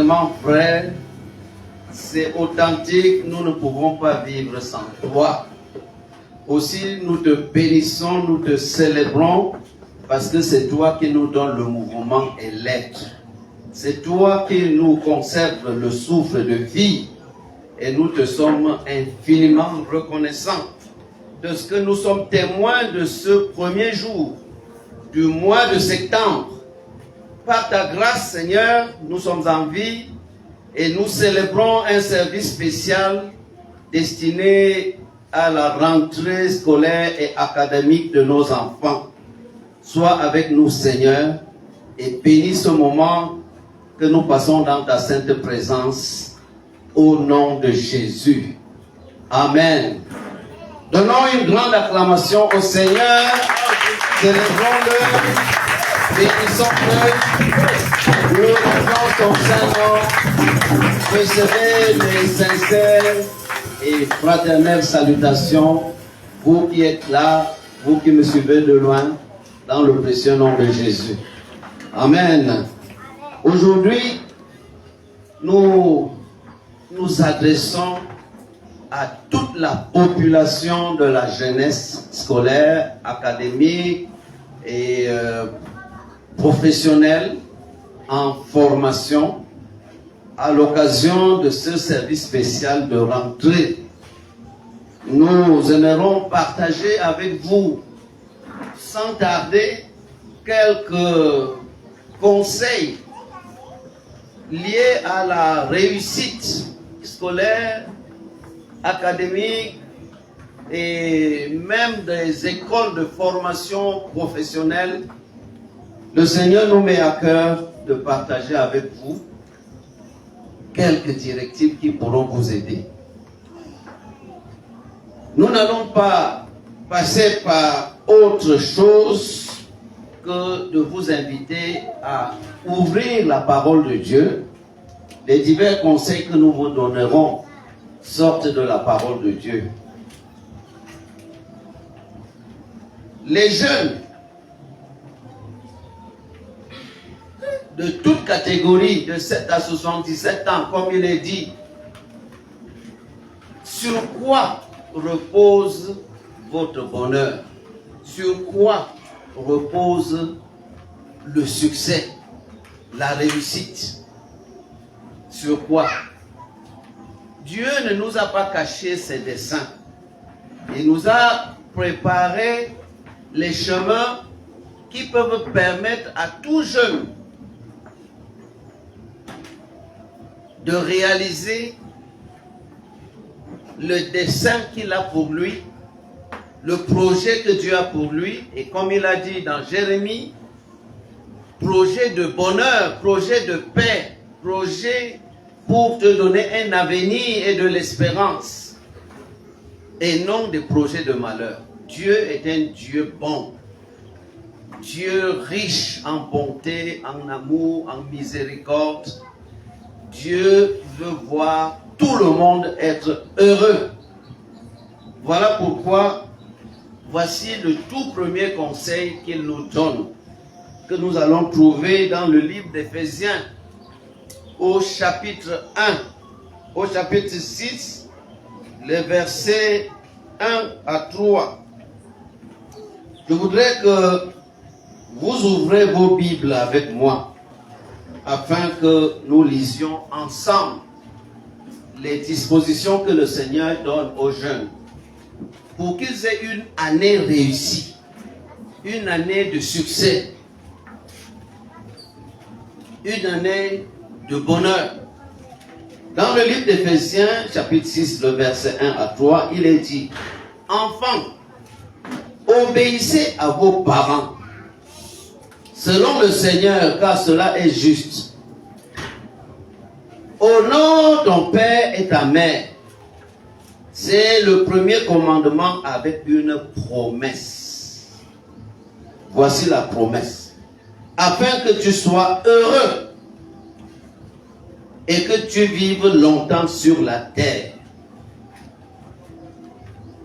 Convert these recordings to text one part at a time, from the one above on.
vraiment vrai, c'est authentique, nous ne pouvons pas vivre sans toi. Aussi, nous te bénissons, nous te célébrons, parce que c'est toi qui nous donnes le mouvement et l'être. C'est toi qui nous conserve le souffle de vie, et nous te sommes infiniment reconnaissants de ce que nous sommes témoins de ce premier jour du mois de septembre. Par ta grâce, Seigneur, nous sommes en vie et nous célébrons un service spécial destiné à la rentrée scolaire et académique de nos enfants. Sois avec nous, Seigneur, et bénis ce moment que nous passons dans ta sainte présence, au nom de Jésus. Amen. Donnons une grande acclamation au Seigneur. Célébrons-le. Bénissons-le. Glorifions son Saint-Nom. Recevez les sincères et fraternelles salutations, vous qui êtes là, vous qui me suivez de loin, dans le précieux nom de Jésus. Amen. Aujourd'hui, nous nous adressons à toute la population de la jeunesse scolaire, académique et professionnelle en formation à l'occasion de ce service spécial de rentrée. Nous aimerons partager avec vous sans tarder quelques conseils liés à la réussite scolaire, académique et même des écoles de formation professionnelle. Le Seigneur nous met à cœur de partager avec vous quelques directives qui pourront vous aider. Nous n'allons pas passer par autre chose que de vous inviter à ouvrir la parole de Dieu. Les divers conseils que nous vous donnerons sortent de la parole de Dieu. Les jeunes de toute catégorie, de 7 à 77 ans, comme il est dit, sur quoi repose votre bonheur? Sur quoi repose le succès, la réussite? Sur quoi? Dieu ne nous a pas caché ses desseins. Il nous a préparé les chemins qui peuvent permettre à tout jeune de réaliser le dessein qu'il a pour lui, le projet que Dieu a pour lui, et comme il a dit dans Jérémie, projet de bonheur, projet de paix, projet pour te donner un avenir et de l'espérance, et non des projets de malheur. Dieu est un Dieu bon, Dieu riche en bonté, en amour, en miséricorde. Dieu veut voir tout le monde être heureux. Voilà pourquoi, voici le tout premier conseil qu'il nous donne, que nous allons trouver dans le livre d'Éphésiens, au chapitre 1, au chapitre 6, les versets 1 à 3. Je voudrais que vous ouvrez vos Bibles avec moi, afin que nous lisions ensemble les dispositions que le Seigneur donne aux jeunes pour qu'ils aient une année réussie, une année de succès, une année de bonheur. Dans le livre d'Éphésiens, chapitre 6, le verset 1 à 3, il est dit: Enfants, obéissez à vos parents, selon le Seigneur, car cela est juste. Honore ton père et ta mère. C'est le premier commandement avec une promesse. Voici la promesse. Afin que tu sois heureux et que tu vives longtemps sur la terre.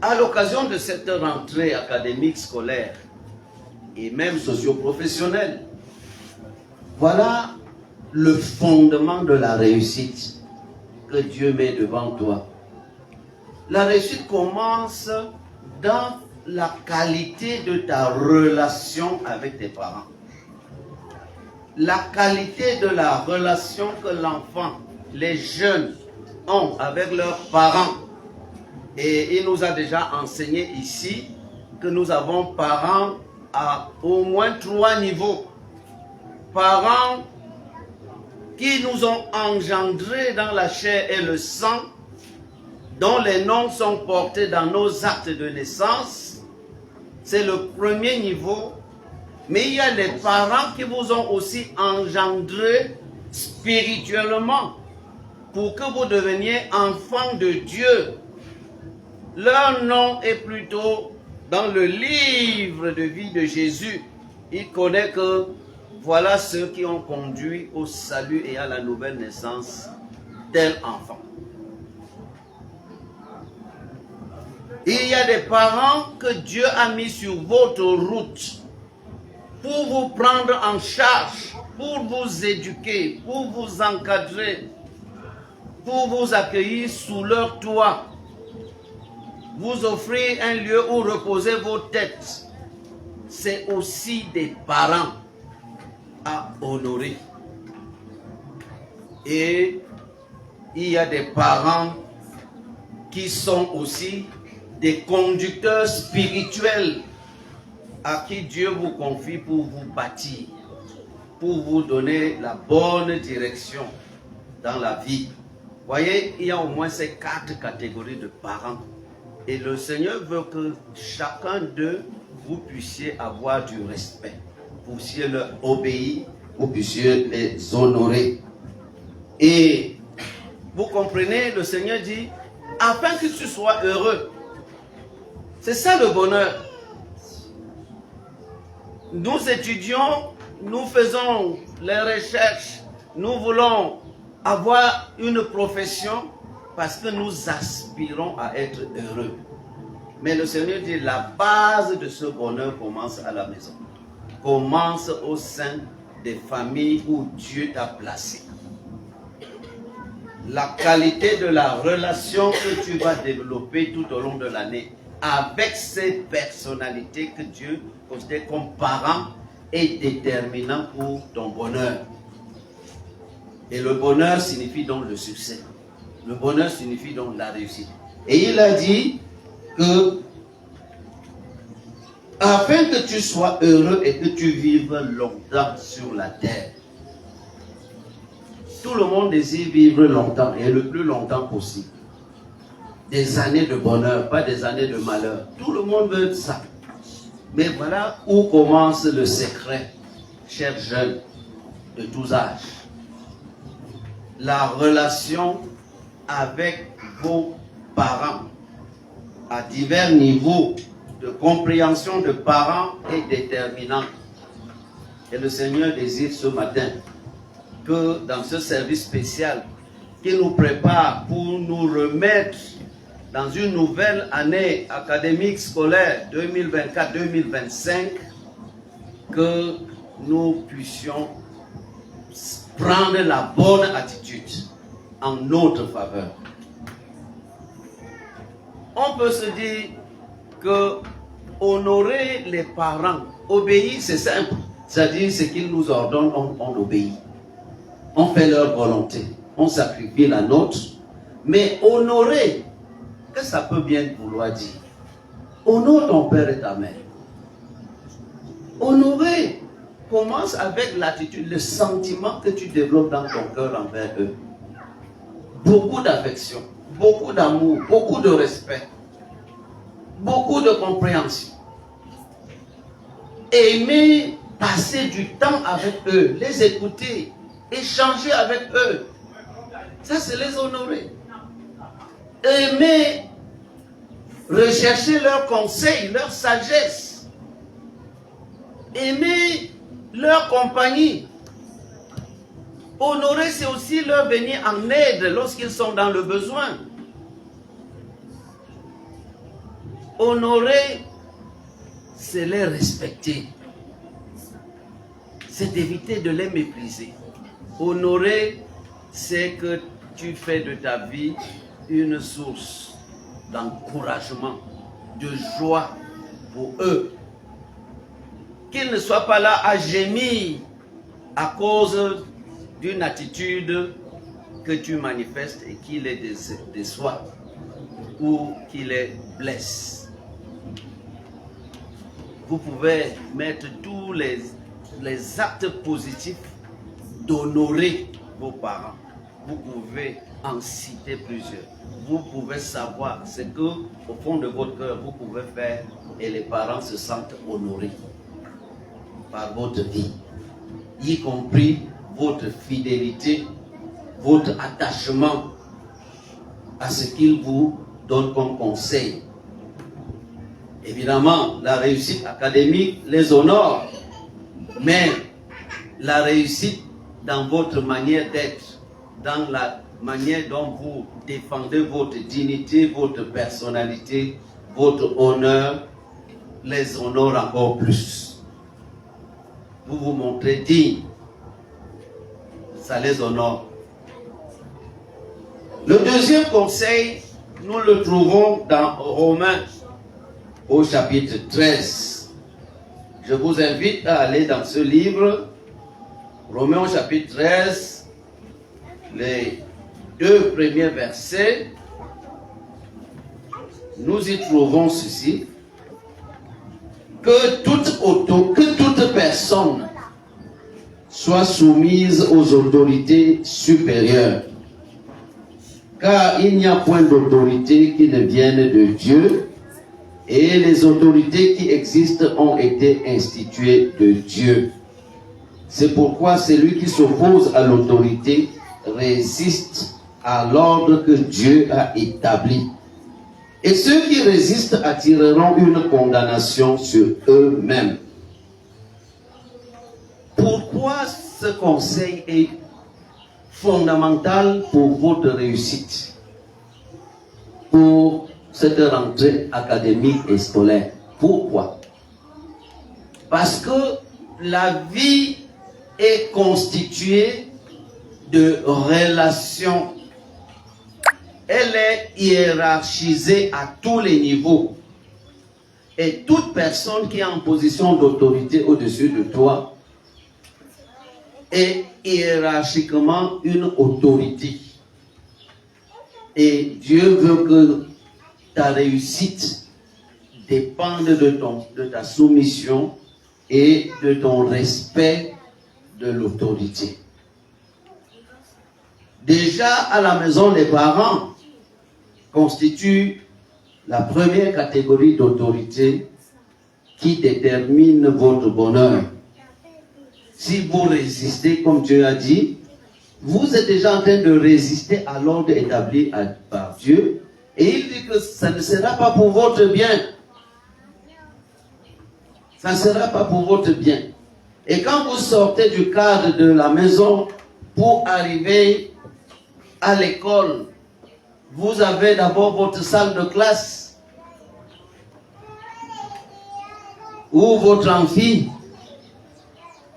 À l'occasion de cette rentrée académique scolaire et même socio-professionnelle, voilà le fondement de la réussite que Dieu met devant toi. La réussite commence dans la qualité de ta relation avec tes parents. La qualité de la relation que l'enfant, les jeunes ont avec leurs parents. Et il nous a déjà enseigné ici que nous avons parents à au moins 3 niveaux. Parents qui nous ont engendrés dans la chair et le sang, dont les noms sont portés dans nos actes de naissance. C'est le premier niveau. Mais il y a les parents qui vous ont aussi engendré spirituellement pour que vous deveniez enfants de Dieu. Leur nom est plutôt dans le livre de vie de Jésus. Il connaît que voilà ceux qui ont conduit au salut et à la nouvelle naissance tel enfant. Il y a des parents que Dieu a mis sur votre route pour vous prendre en charge, pour vous éduquer, pour vous encadrer, pour vous accueillir sous leur toit, vous offrir un lieu où reposer vos têtes. C'est aussi des parents à honorer. Et il y a des parents qui sont aussi des conducteurs spirituels à qui Dieu vous confie pour vous bâtir, pour vous donner la bonne direction dans la vie. Voyez, il y a au moins ces 4 catégories de parents. Et le Seigneur veut que chacun d'eux, vous puissiez avoir du respect. Vous puissiez leur obéir, vous puissiez les honorer. Et vous comprenez, le Seigneur dit, afin que tu sois heureux. C'est ça le bonheur. Nous étudions, nous faisons les recherches, nous voulons avoir une profession parce que nous aspirons à être heureux. Mais le Seigneur dit, la base de ce bonheur commence à la maison. Commence au sein des familles où Dieu t'a placé. La qualité de la relation que tu vas développer tout au long de l'année avec ces personnalités que Dieu considère comme parents est déterminant pour ton bonheur. Et le bonheur signifie donc le succès. Le bonheur signifie donc la réussite. Et il a dit que afin que tu sois heureux et que tu vives longtemps sur la terre. Tout le monde désire vivre longtemps et le plus longtemps possible. Des années de bonheur, pas des années de malheur. Tout le monde veut ça. Mais voilà où commence le secret, chers jeunes de tous âges. La relation avec vos parents à divers niveaux de compréhension de parents est déterminante. Et le Seigneur désire ce matin que dans ce service spécial qui nous prépare pour nous remettre dans une nouvelle année académique scolaire 2024-2025, que nous puissions prendre la bonne attitude en notre faveur. On peut se dire que honorer les parents, obéir, c'est simple. C'est-à-dire ce qu'ils nous ordonnent, on obéit. On fait leur volonté. On sacrifie la nôtre. Mais honorer, qu'est-ce que ça peut bien vouloir dire? Honore ton père et ta mère. Honorer commence avec l'attitude, le sentiment que tu développes dans ton cœur envers eux. Beaucoup d'affection, beaucoup d'amour, beaucoup de respect, beaucoup de compréhension. Aimer passer du temps avec eux, les écouter, échanger avec eux. Ça, c'est les honorer. Aimer rechercher leurs conseils, leur sagesse. Aimer leur compagnie. Honorer, c'est aussi leur venir en aide lorsqu'ils sont dans le besoin. Honorer, c'est les respecter. C'est d'éviter de les mépriser. Honorer, c'est que tu fais de ta vie une source d'encouragement, de joie pour eux. Qu'ils ne soient pas là à gémir à cause d'une attitude que tu manifestes et qui les déçoit ou qui les blesse. Vous pouvez mettre tous les actes positifs d'honorer vos parents. Vous pouvez en citer plusieurs. Vous pouvez savoir ce que, au fond de votre cœur, vous pouvez faire et les parents se sentent honorés par votre vie, y compris votre fidélité, votre attachement à ce qu'ils vous donnent comme conseil. Évidemment, la réussite académique les honore, mais la réussite dans votre manière d'être, dans la manière dont vous défendez votre dignité, votre personnalité, votre honneur, les honore encore plus. Vous vous montrez digne, ça les honore. Le deuxième conseil, nous le trouvons dans Romains au chapitre 13. Je vous invite à aller dans ce livre, Romains au chapitre 13, les 2 premiers versets. Nous y trouvons ceci: que toute personne soit soumise aux autorités supérieures, car il n'y a point d'autorité qui ne vienne de Dieu, et les autorités qui existent ont été instituées de Dieu. C'est pourquoi celui qui s'oppose à l'autorité résiste à l'ordre que Dieu a établi. Et ceux qui résistent attireront une condamnation sur eux-mêmes. Pourquoi ce conseil est fondamental pour votre réussite, pour cette rentrée académique et scolaire? Pourquoi? Parce que la vie est constituée de relations. Elle est hiérarchisée à tous les niveaux. Et toute personne qui est en position d'autorité au-dessus de toi est hiérarchiquement une autorité. Et Dieu veut que ta réussite dépende de ta soumission et de ton respect de l'autorité. Déjà à la maison, les parents constituent la première catégorie d'autorité qui détermine votre bonheur. Si vous résistez, comme Dieu a dit, vous êtes déjà en train de résister à l'ordre établi par Dieu, et il dit que ça ne sera pas pour votre bien. Ça ne sera pas pour votre bien. Et quand vous sortez du cadre de la maison pour arriver à l'école, vous avez d'abord votre salle de classe ou votre amphi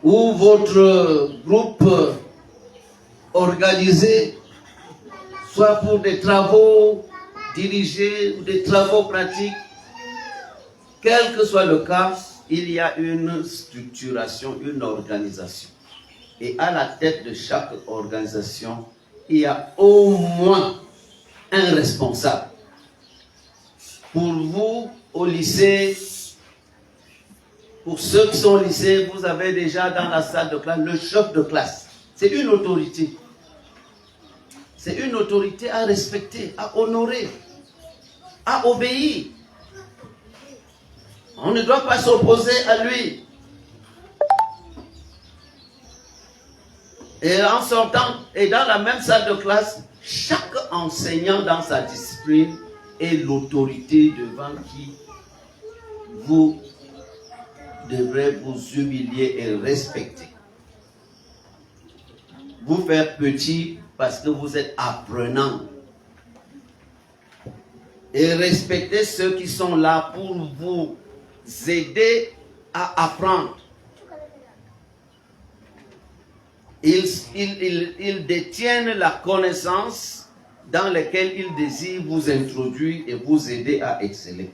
ou votre groupe organisé, soit pour des travaux dirigés ou des travaux pratiques. Quel que soit le cas, il y a une structuration, une organisation. Et à la tête de chaque organisation, il y a au moins un responsable. Pour vous, au lycée, pour ceux qui sont au lycée, vous avez déjà dans la salle de classe le chef de classe. C'est une autorité. C'est une autorité à respecter, à honorer, à obéir. On ne doit pas s'opposer à lui. Et en sortant, et dans la même salle de classe, chaque enseignant dans sa discipline est l'autorité devant qui vous devrez vous humilier et respecter. Vous faire petit parce que vous êtes apprenant. Et respecter ceux qui sont là pour vous aider à apprendre. Ils détiennent la connaissance dans laquelle ils désirent vous introduire et vous aider à exceller.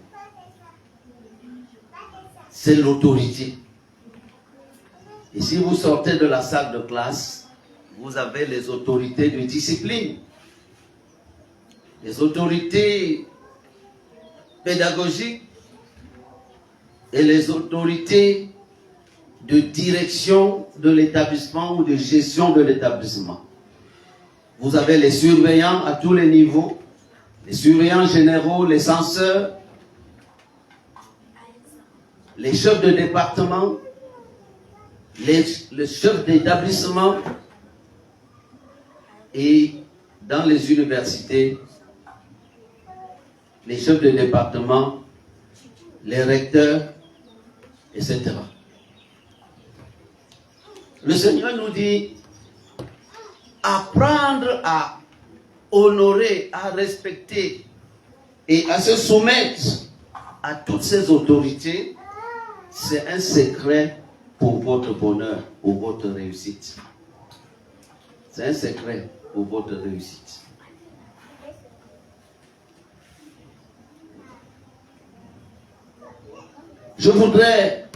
C'est l'autorité. Et si vous sortez de la salle de classe, vous avez les autorités de discipline, les autorités pédagogiques et les autorités de direction de l'établissement ou de gestion de l'établissement. Vous avez les surveillants à tous les niveaux, les surveillants généraux, les censeurs, les chefs de département, les chefs d'établissement, et dans les universités, les chefs de département, les recteurs, etc. Le Seigneur nous dit, apprendre à honorer, à respecter et à se soumettre à toutes ces autorités, c'est un secret pour votre bonheur, pour votre réussite. C'est un secret pour votre réussite. Je voudrais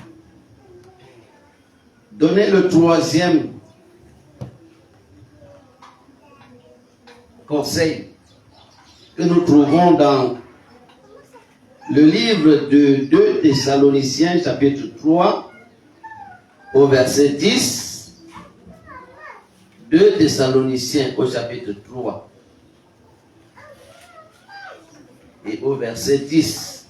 donner le troisième conseil que nous trouvons dans le livre de 2 Thessaloniciens, chapitre 3, au verset 10. 2 Thessaloniciens au chapitre 3 et au verset 10.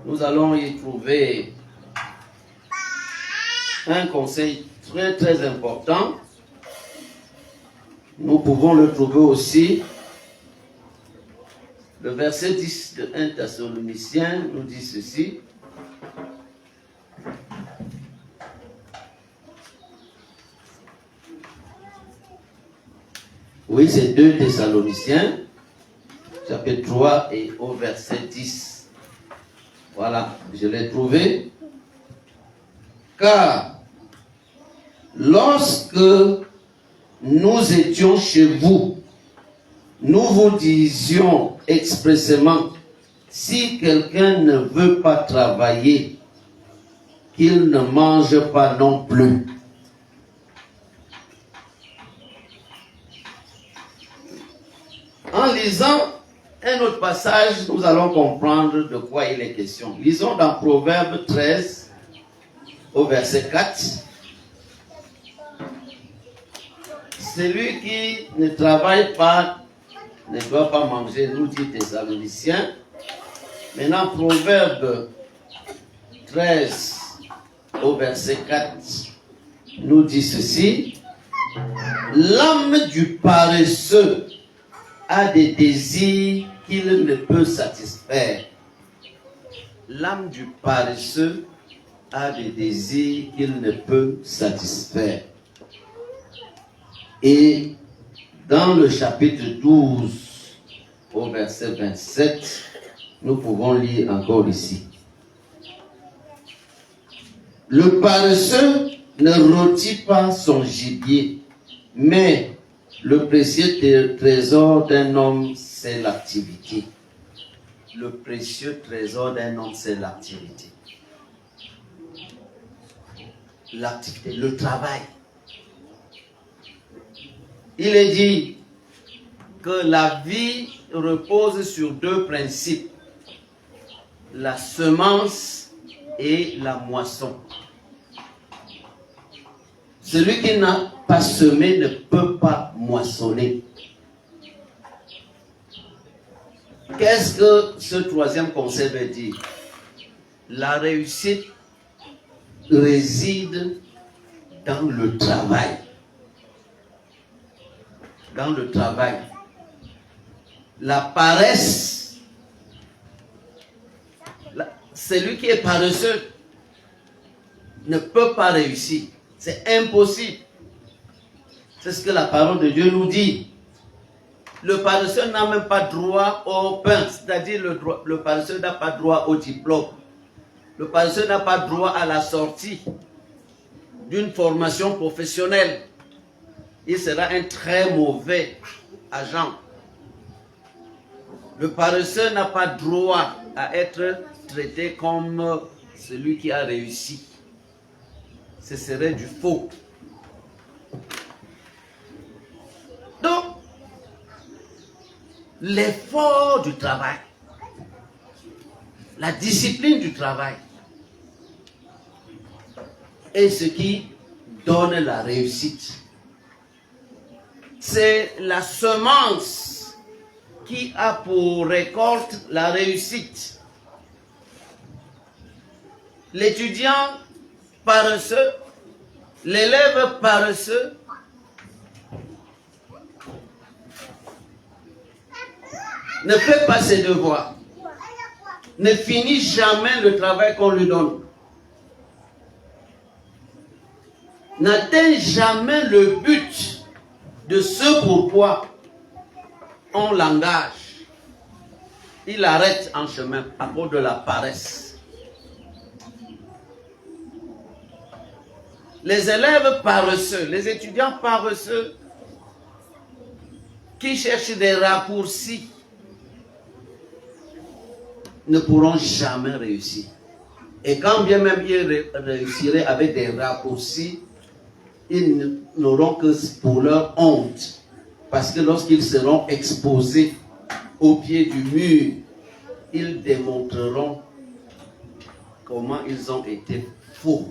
Nous allons y trouver un conseil très très important. Nous pouvons le trouver aussi. Le verset 10 de 1 Thessaloniciens nous dit ceci. Oui, c'est 2 Thessaloniciens, chapitre 3 et au verset 10. Voilà, je l'ai trouvé. Car lorsque nous étions chez vous, nous vous disions expressément, si quelqu'un ne veut pas travailler, qu'il ne mange pas non plus. En lisant un autre passage, nous allons comprendre de quoi il est question. Lisons dans Proverbe 13, au verset 4. Celui qui ne travaille pas ne doit pas manger, nous dit Thessaloniciens. Maintenant, Proverbe 13, au verset 4, nous dit ceci. L'âme du paresseux a des désirs qu'il ne peut satisfaire. L'âme du paresseux a des désirs qu'il ne peut satisfaire. Et dans le chapitre 12, au verset 27, nous pouvons lire encore ici. Le paresseux ne rôtit pas son gibier, mais le précieux trésor d'un homme, c'est l'activité. Le précieux trésor d'un homme, c'est l'activité. L'activité, le travail. Il est dit que la vie repose sur 2 principes. La semence et la moisson. Celui qui n'a pas semé ne peut pas moissonner. Qu'est-ce que ce troisième conseil veut dire? La réussite réside dans le travail. Dans le travail. La paresse, celui qui est paresseux ne peut pas réussir. C'est impossible. C'est ce que la parole de Dieu nous dit. Le paresseux n'a même pas droit au pain, c'est-à-dire le paresseux n'a pas droit au diplôme. Le paresseux n'a pas droit à la sortie. d'une formation professionnelle, il sera un très mauvais agent. Le paresseux n'a pas droit à être traité comme celui qui a réussi. Ce serait du faux. Donc, l'effort du travail, la discipline du travail est ce qui donne la réussite. C'est la semence qui a pour récolte la réussite. L'étudiant paresseux, l'élève paresseux, ne fait pas ses devoirs, ne finit jamais le travail qu'on lui donne, n'atteint jamais le but de ce pourquoi on l'engage. Il arrête en chemin à cause de la paresse. Les élèves paresseux, les étudiants paresseux qui cherchent des raccourcis ne pourront jamais réussir. Et quand bien même ils réussiraient avec des raccourcis, ils n'auront que pour leur honte. Parce que lorsqu'ils seront exposés au pied du mur, ils démontreront comment ils ont été faux.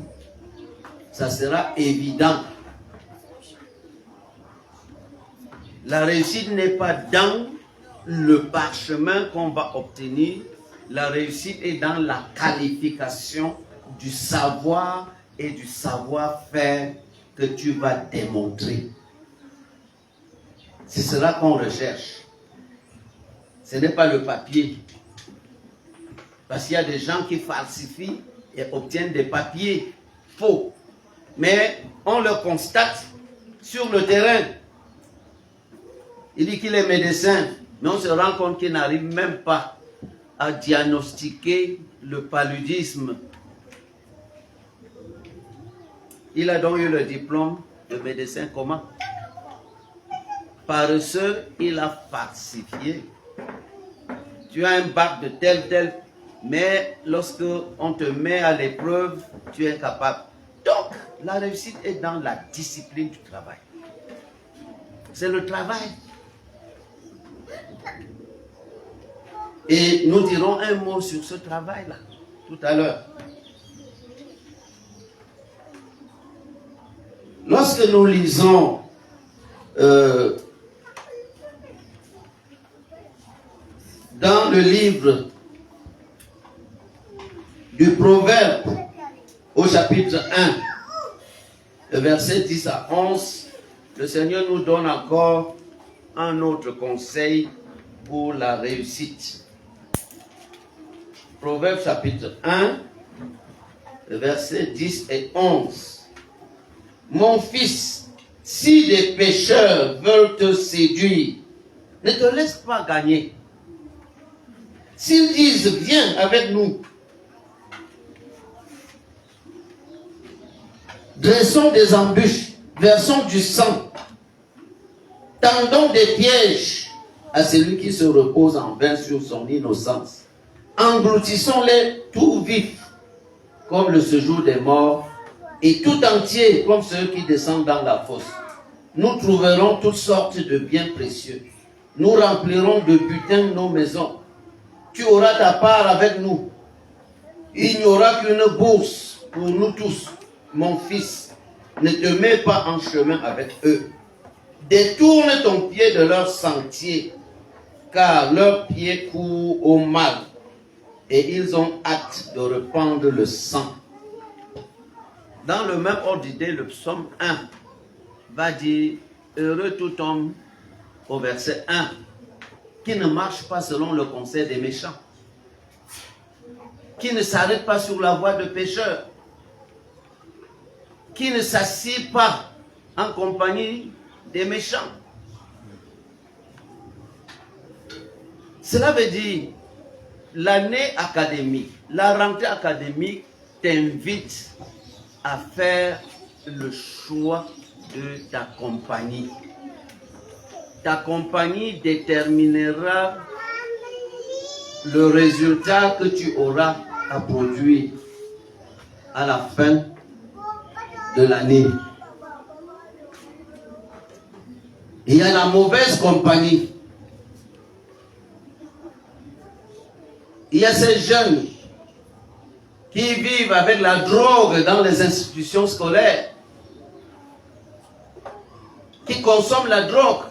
Ça sera évident. La réussite n'est pas dans le parchemin qu'on va obtenir. La réussite est dans la qualification du savoir et du savoir-faire que tu vas démontrer. C'est cela qu'on recherche. Ce n'est pas le papier. Parce qu'il y a des gens qui falsifient et obtiennent des papiers faux. Mais on le constate sur le terrain. Il dit qu'il est médecin, mais on se rend compte qu'il n'arrive même pas à diagnostiquer le paludisme. Il a donc eu le diplôme de médecin comment? Paresseux, il a falsifié. Tu as un bac de tel, mais lorsque on te met à l'épreuve, tu es incapable. Donc, la réussite est dans la discipline du travail. C'est le travail. Et nous dirons un mot sur ce travail-là, tout à l'heure. Lorsque nous lisons dans le livre du Proverbe, au chapitre 1, le verset 10 à 11, le Seigneur nous donne encore un autre conseil pour la réussite. Proverbe chapitre 1, le verset 10 et 11. Mon fils, si des pécheurs veulent te séduire, ne te laisse pas gagner. S'ils disent, viens avec nous, dressons des embûches, versons du sang, tendons des pièges à celui qui se repose en vain sur son innocence. Engloutissons-les tout vifs, comme le séjour des morts, et tout entier, comme ceux qui descendent dans la fosse. Nous trouverons toutes sortes de biens précieux. Nous remplirons de butin nos maisons. Tu auras ta part avec nous. Il n'y aura qu'une bourse pour nous tous. Mon fils, ne te mets pas en chemin avec eux. Détourne ton pied de leur sentier, car leurs pieds courent au mal, et ils ont hâte de répandre le sang. Dans le même ordre d'idée, le psaume 1 va dire « Heureux tout homme » au verset 1, qui ne marche pas selon le conseil des méchants, qui ne s'arrête pas sur la voie de pécheurs, qui ne s'assied pas en compagnie des méchants. Cela veut dire l'année académique, la rentrée académique t'invite à faire le choix de ta compagnie. Ta compagnie déterminera le résultat que tu auras à produire à la fin de l'année. Il y a la mauvaise compagnie. Il y a ces jeunes qui vivent avec la drogue dans les institutions scolaires, qui consomment la drogue,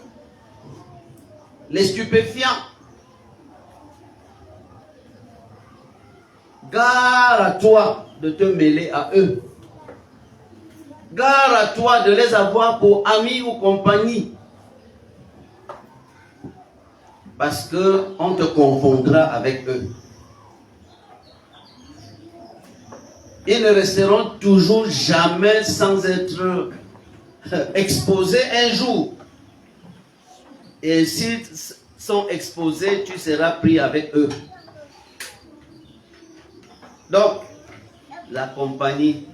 les stupéfiants. Gare à toi de te mêler à eux. Gare à toi de les avoir pour amis ou compagnie. Parce qu'on te confondra avec eux. Ils ne resteront toujours jamais sans être exposés un jour. Et s'ils sont exposés, tu seras pris avec eux. Donc, la compagnie,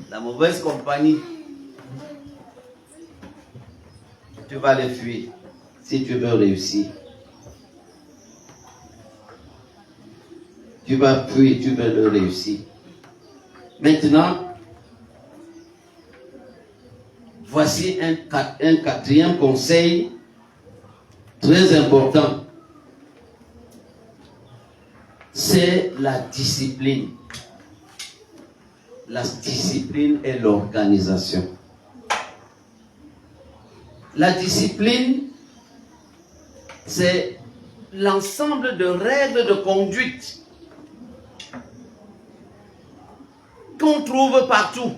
la mauvaise compagnie, tu vas les fuir si tu veux réussir. Tu vas fuir, tu veux le réussir. Maintenant, voici un quatrième conseil très important. C'est la discipline. La discipline et l'organisation. La discipline, c'est l'ensemble de règles de conduite qu'on trouve partout.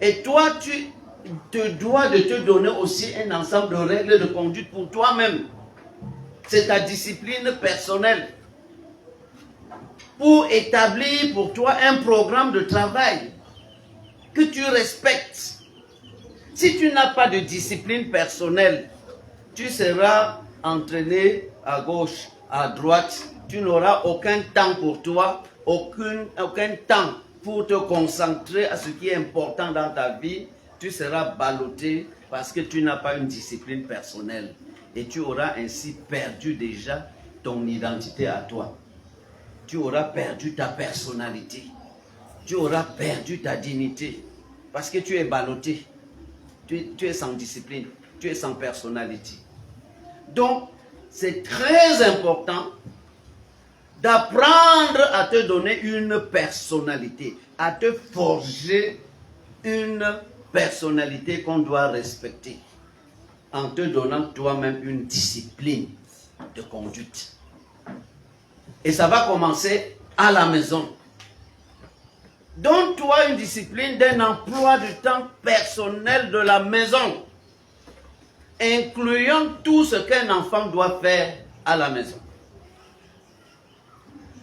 Et toi, tu te dois de te donner aussi un ensemble de règles de conduite pour toi-même. C'est ta discipline personnelle. Pour établir pour toi un programme de travail que tu respectes. Si tu n'as pas de discipline personnelle, tu seras entraîné à gauche, à droite. Tu n'auras aucun temps pour toi, aucun temps pour te concentrer à ce qui est important dans ta vie. Tu seras ballotté parce que tu n'as pas une discipline personnelle. Et tu auras ainsi perdu déjà ton identité à toi. Tu auras perdu ta personnalité. Tu auras perdu ta dignité. Parce que tu es ballotté. Tu es sans discipline. Tu es sans personnalité. Donc, c'est très important d'apprendre à te donner une personnalité. À te forger une personnalité qu'on doit respecter. En te donnant toi-même une discipline de conduite. Et ça va commencer à la maison. Donne-toi une discipline d'un emploi du temps personnel de la maison, incluant tout ce qu'un enfant doit faire à la maison.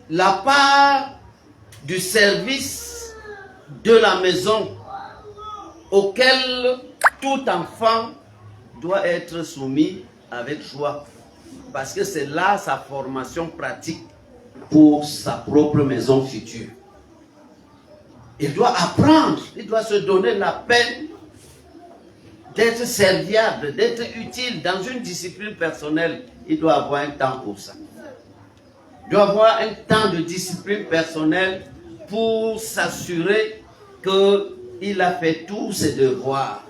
La part du service de la maison auquel tout enfant doit être soumis avec joie. Parce que c'est là sa formation pratique pour sa propre maison future. Il doit apprendre, il doit se donner la peine d'être serviable, d'être utile dans une discipline personnelle. Il doit avoir un temps pour ça. Il doit avoir un temps de discipline personnelle pour s'assurer qu'il a fait tous ses devoirs.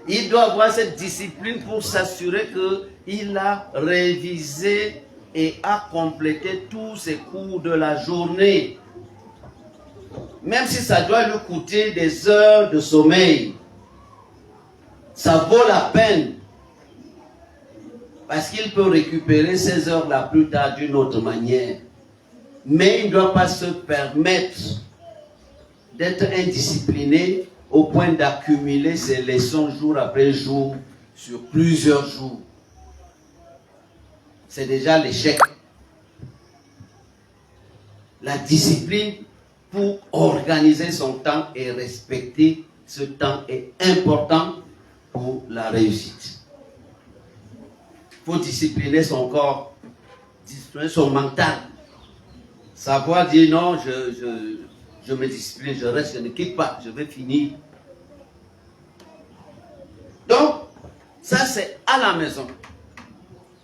Il doit avoir cette discipline pour s'assurer qu'il a révisé et a complété tous ses cours de la journée. Même si ça doit lui coûter des heures de sommeil, ça vaut la peine. Parce qu'il peut récupérer ces heures-là plus tard d'une autre manière. Mais il ne doit pas se permettre d'être indiscipliné au point d'accumuler ses leçons jour après jour sur plusieurs jours. C'est déjà l'échec. La discipline pour organiser son temps et respecter ce temps est important pour la réussite. Il faut discipliner son corps, discipliner son mental. Savoir dire non, je me discipline, je reste, je ne quitte pas, je vais finir. Donc, ça c'est à la maison.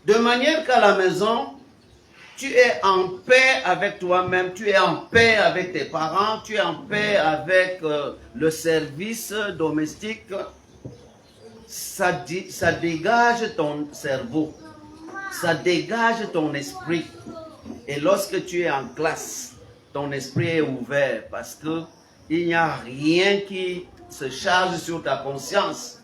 De manière qu'à la maison, tu es en paix avec toi-même, tu es en paix avec tes parents, tu es en paix avec le service domestique. Ça dégage ton cerveau, ça dégage ton esprit. Et lorsque tu es en classe, ton esprit est ouvert parce qu'il n'y a rien qui se charge sur ta conscience.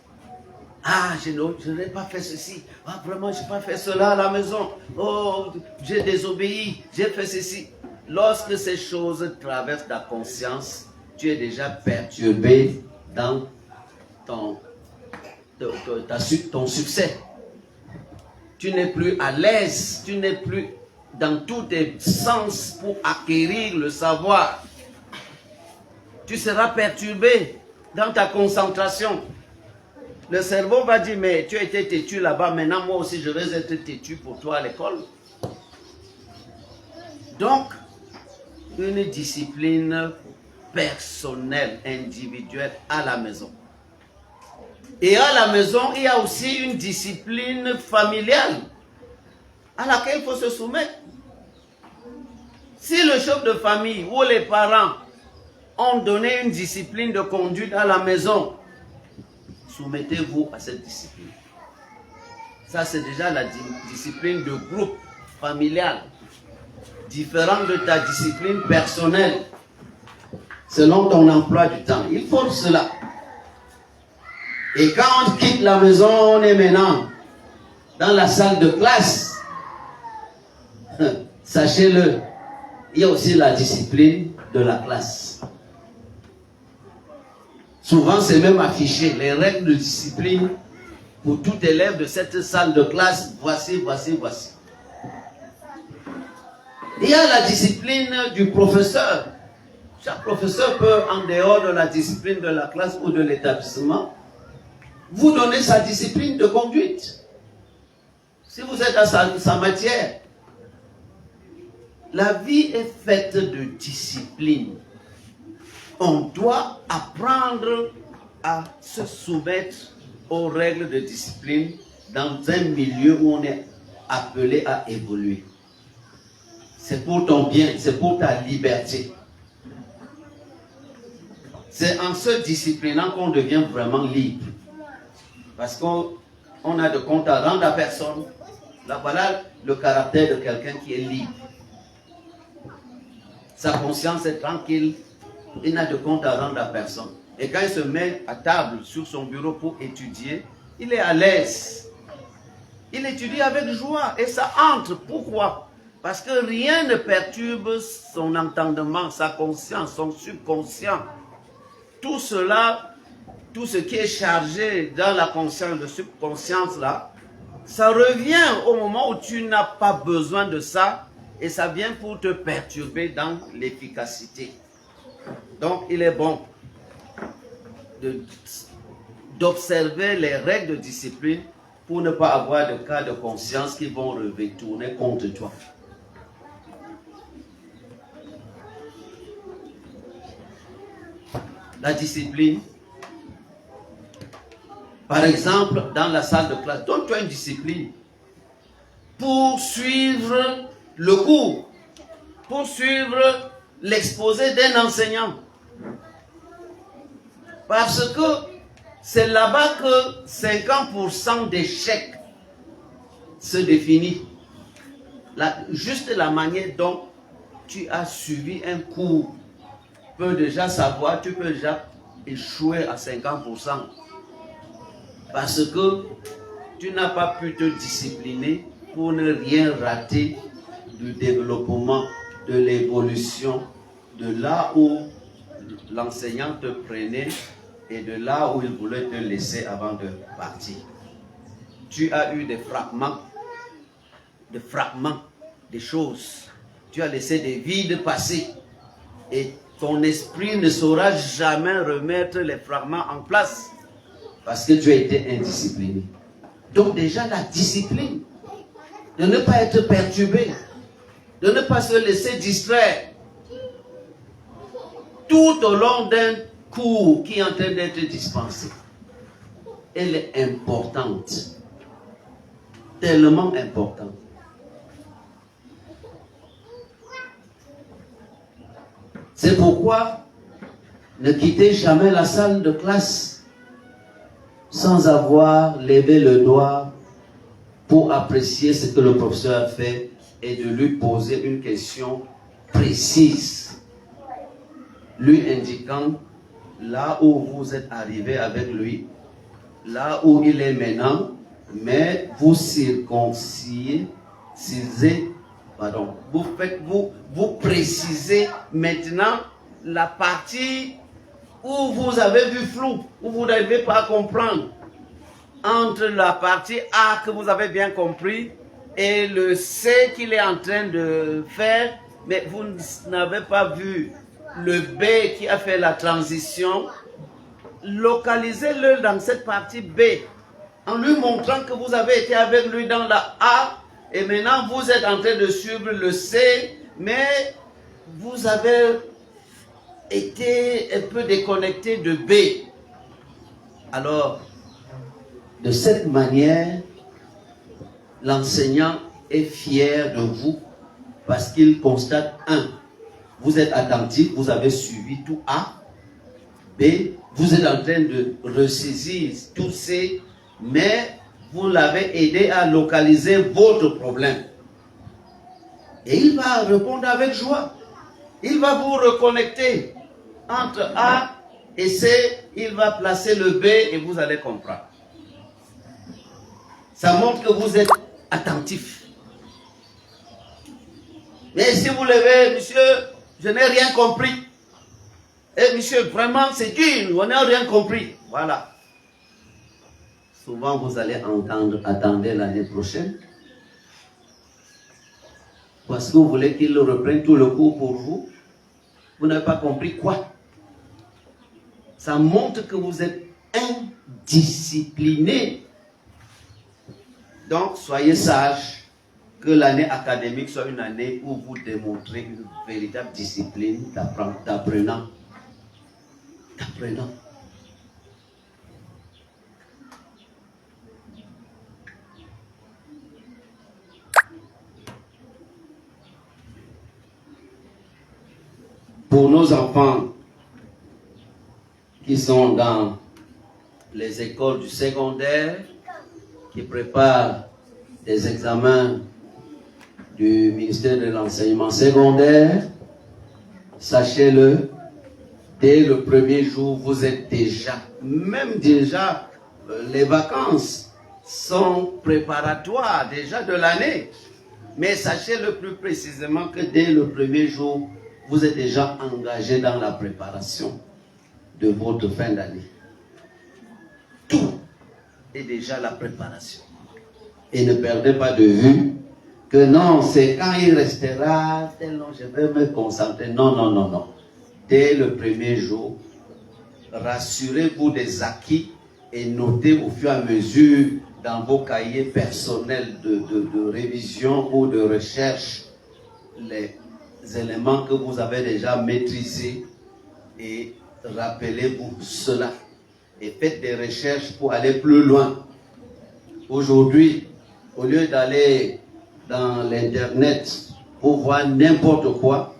Ah, je n'ai pas fait ceci. Ah, vraiment, je n'ai pas fait cela à la maison. Oh, j'ai désobéi, j'ai fait ceci. Lorsque ces choses traversent ta conscience, tu es déjà perturbé dans ton succès. Tu n'es plus à l'aise, tu n'es plus dans tous tes sens pour acquérir le savoir. Tu seras perturbé dans ta concentration. Le cerveau va dire, mais tu as été têtu là-bas, maintenant moi aussi je vais être têtu pour toi à l'école. Donc, une discipline personnelle, individuelle à la maison. Et à la maison, il y a aussi une discipline familiale à laquelle il faut se soumettre. Si le chef de famille ou les parents ont donné une discipline de conduite à la maison, soumettez-vous à cette discipline. Ça, c'est déjà la discipline de groupe familial, différente de ta discipline personnelle, selon ton emploi du temps. Il faut cela. Et quand on quitte la maison, on est maintenant dans la salle de classe. Sachez-le, il y a aussi la discipline de la classe. Souvent, c'est même affiché, les règles de discipline pour tout élève de cette salle de classe. Voici, voici, voici. Il y a la discipline du professeur. Chaque professeur peut, en dehors de la discipline de la classe ou de l'établissement, vous donner sa discipline de conduite. Si vous êtes à sa matière, la vie est faite de discipline. On doit apprendre à se soumettre aux règles de discipline dans un milieu où on est appelé à évoluer. C'est pour ton bien, c'est pour ta liberté. C'est en se disciplinant qu'on devient vraiment libre. Parce qu'on a de compte à rendre à personne. Là, voilà le caractère de quelqu'un qui est libre. Sa conscience est tranquille. Il n'a de compte à rendre à personne. Et quand il se met à table sur son bureau pour étudier, il est à l'aise. Il étudie avec joie et ça entre. Pourquoi? Parce que rien ne perturbe son entendement, sa conscience, son subconscient. Tout cela, tout ce qui est chargé dans la conscience, le subconscience là, ça revient au moment où tu n'as pas besoin de ça et ça vient pour te perturber dans l'efficacité. Donc, il est bon d'observer les règles de discipline pour ne pas avoir de cas de conscience qui vont retourner contre toi. La discipline, par exemple, dans la salle de classe, donne-toi une discipline pour suivre le cours, pour suivre l'exposé d'un enseignant. Parce que c'est là-bas que 50% d'échecs se définit. Juste la manière dont tu as suivi un cours peut déjà savoir, tu peux déjà échouer à 50%. Parce que tu n'as pas pu te discipliner pour ne rien rater du développement, de l'évolution, de là où l'enseignant te prenait et de là où il voulait te laisser avant de partir. Tu as eu des fragments, des choses. Tu as laissé des vides passer et ton esprit ne saura jamais remettre les fragments en place parce que tu as été indiscipliné. Donc déjà la discipline, de ne pas être perturbé, de ne pas se laisser distraire. tout au long d'un cours qui est en train d'être dispensé. Elle est importante. Tellement importante. C'est pourquoi ne quittez jamais la salle de classe sans avoir levé le doigt pour apprécier ce que le professeur a fait et de lui poser une question précise, lui indiquant là où vous êtes arrivé avec lui, là où il est maintenant, mais vous vous précisez maintenant la partie où vous avez vu flou, où vous n'arrivez pas à comprendre, entre la partie A que vous avez bien compris et le C qu'il est en train de faire, mais vous n'avez pas vu le B qui a fait la transition. Localisez-le dans cette partie B en lui montrant que vous avez été avec lui dans la A et maintenant vous êtes en train de suivre le C, mais vous avez été un peu déconnecté de B. Alors, de cette manière, l'enseignant est fier de vous parce qu'il constate, 1, vous êtes attentif, vous avez suivi tout A. B, vous êtes en train de ressaisir tout C, mais vous l'avez aidé à localiser votre problème. Et il va répondre avec joie. Il va vous reconnecter entre A et C, il va placer le B et vous allez comprendre. Ça montre que vous êtes attentif. Mais si vous levez, monsieur, je n'ai rien compris. Eh monsieur, vraiment c'est dur, on n'a rien compris. Voilà. Souvent vous allez entendre, attendez l'année prochaine. Parce que vous voulez qu'il reprenne tout le cours pour vous. Vous n'avez pas compris quoi? Ça montre que vous êtes indiscipliné. Donc, soyez sages, que l'année académique soit une année où vous démontrez une véritable discipline d'apprenant. Pour nos enfants qui sont dans les écoles du secondaire, qui préparent des examens du ministère de l'enseignement secondaire, sachez-le, dès le premier jour, vous êtes déjà, les vacances sont préparatoires déjà de l'année. Mais sachez-le plus précisément que dès le premier jour, vous êtes déjà engagé dans la préparation de votre fin d'année. Tout est déjà la préparation. Et ne perdez pas de vue que non, c'est quand il restera, non, je vais me concentrer. Non. Dès le premier jour, rassurez-vous des acquis et notez au fur et à mesure dans vos cahiers personnels de révision ou de recherche les éléments que vous avez déjà maîtrisés et rappelez-vous cela et faites des recherches pour aller plus loin. Aujourd'hui, au lieu d'aller dans l'internet pour voir n'importe quoi,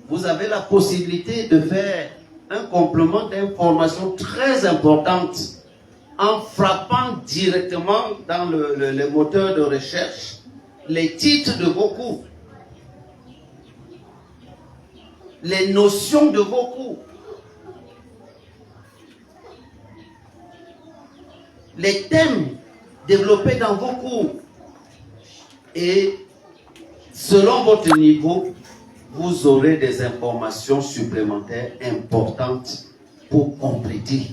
vous avez la possibilité de faire un complément d'information très importante en frappant directement dans le moteur de recherche les titres de vos cours, les notions de vos cours, les thèmes développés dans vos cours. Et selon votre niveau, vous aurez des informations supplémentaires importantes pour compléter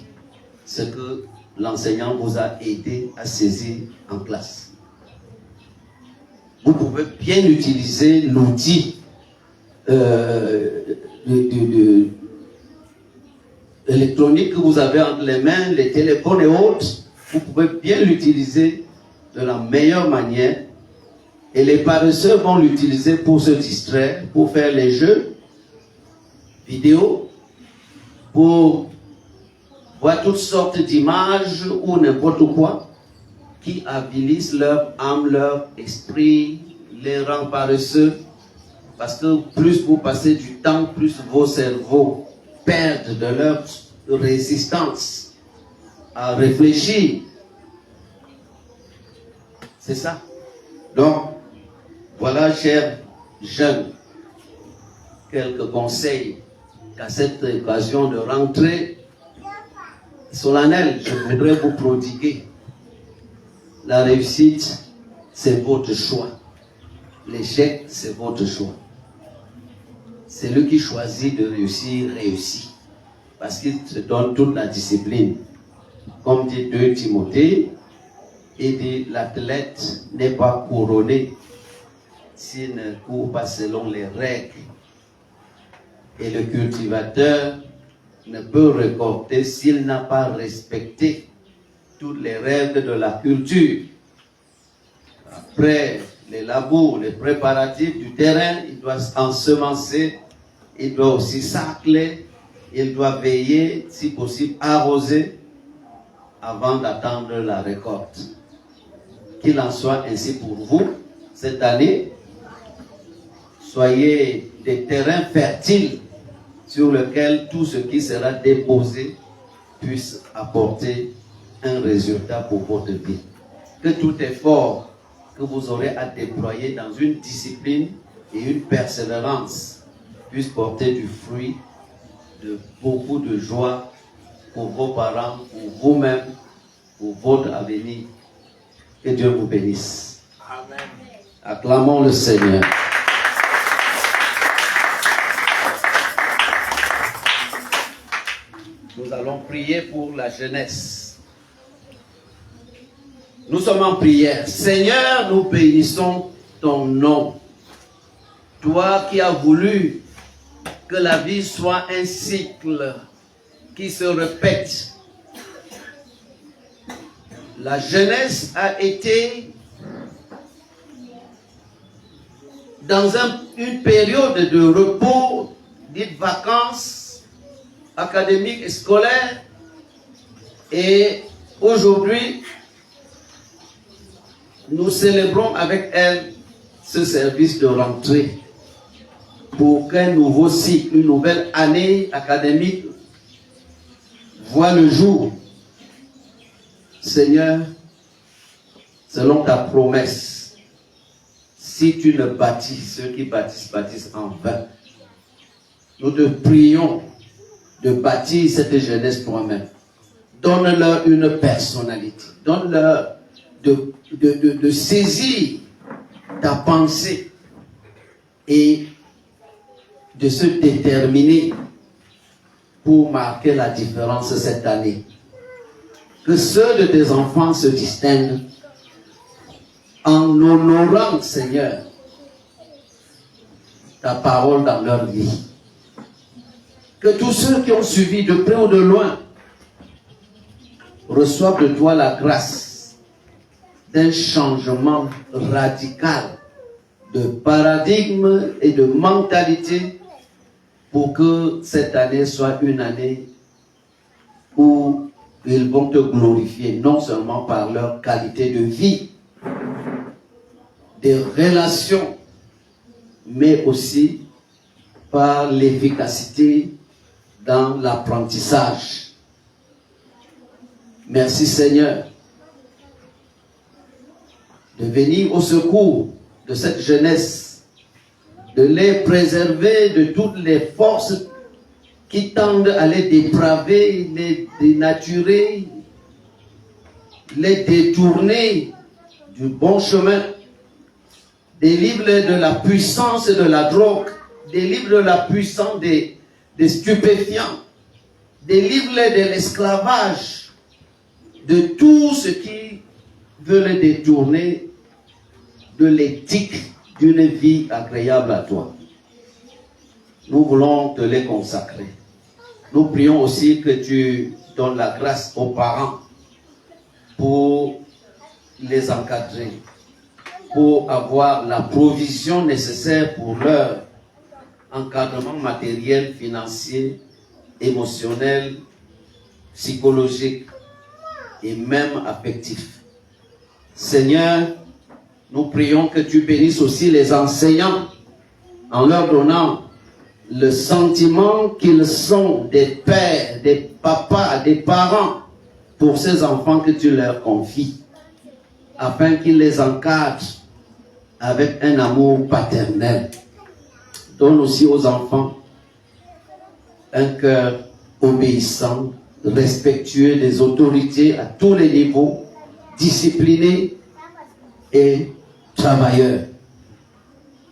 ce que l'enseignant vous a aidé à saisir en classe. Vous pouvez bien utiliser l'outil électronique que vous avez entre les mains, les téléphones et autres. Vous pouvez bien l'utiliser de la meilleure manière. Et les paresseux vont l'utiliser pour se distraire, pour faire les jeux vidéo. pour voir toutes sortes d'images ou n'importe quoi qui avilissent leur âme, leur esprit, les rend paresseux. Parce que plus vous passez du temps, plus vos cerveaux perdent de leur résistance à réfléchir. C'est ça. Donc, voilà, chers jeunes, quelques conseils qu'à cette occasion de rentrée solennelle, je voudrais vous prodiguer. La réussite, c'est votre choix. L'échec, c'est votre choix. Celui qui choisit de réussir, réussit. Parce qu'il se donne toute la discipline. Comme dit 2 Timothée, il dit, l'athlète n'est pas couronné s'il ne court pas selon les règles. Et le cultivateur ne peut récolter s'il n'a pas respecté toutes les règles de la culture. Après les labours, les préparatifs du terrain, il doit ensemencer, il doit aussi sacler, il doit veiller, si possible, arroser avant d'attendre la récolte. Qu'il en soit ainsi pour vous cette année. Soyez des terrains fertiles sur lesquels tout ce qui sera déposé puisse apporter un résultat pour votre vie. Que tout effort que vous aurez à déployer dans une discipline et une persévérance puisse porter du fruit, de beaucoup de joie pour vos parents, pour vous-même, pour votre avenir. Que Dieu vous bénisse. Amen. Acclamons le Seigneur. Nous allons prier pour la jeunesse. Nous sommes en prière. Seigneur, nous bénissons ton nom. Toi qui as voulu que la vie soit un cycle qui se répète. La jeunesse a été dans une période de repos, dites vacances académiques et scolaires. Et aujourd'hui, nous célébrons avec elle ce service de rentrée pour qu'un nouveau cycle, une nouvelle année académique voit le jour. Seigneur, selon ta promesse, si tu ne bâtis, ceux qui bâtissent, bâtissent en vain. Nous te prions de bâtir cette jeunesse toi-même. Donne-leur une personnalité. Donne-leur de saisir ta pensée et de se déterminer pour marquer la différence cette année. Que ceux de tes enfants se distinguent en honorant, Seigneur, ta parole dans leur vie. Que tous ceux qui ont suivi de près ou de loin reçoivent de toi la grâce d'un changement radical de paradigme et de mentalité pour que cette année soit une année où ils vont te glorifier, non seulement par leur qualité de vie, des relations, mais aussi par l'efficacité dans l'apprentissage. Merci Seigneur de venir au secours de cette jeunesse, de les préserver de toutes les forces qui tendent à les dépraver, les dénaturer, les détourner du bon chemin. Délivre-les de la puissance de la drogue, délivre de la puissance des stupéfiants, délivre-les de l'esclavage, de tout ce qui veut les détourner de l'éthique d'une vie agréable à toi. Nous voulons te les consacrer. Nous prions aussi que tu donnes la grâce aux parents pour les encadrer, pour avoir la provision nécessaire pour leur encadrement matériel, financier émotionnel, psychologique et même affectif. Seigneur, nous prions que tu bénisses aussi les enseignants en leur donnant le sentiment qu'ils sont des pères, des papas, des parents pour ces enfants que tu leur confies, afin qu'ils les encadrent avec un amour paternel. Donne aussi aux enfants un cœur obéissant, respectueux des autorités à tous les niveaux, discipliné et travailleur.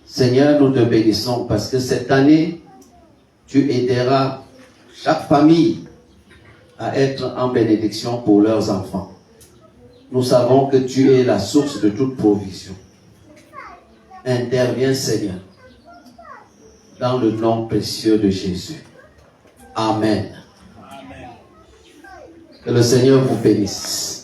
Seigneur, nous te bénissons parce que cette année, tu aideras chaque famille à être en bénédiction pour leurs enfants. Nous savons que tu es la source de toute provision. Interviens, Seigneur, dans le nom précieux de Jésus. Amen. Que le Seigneur vous bénisse.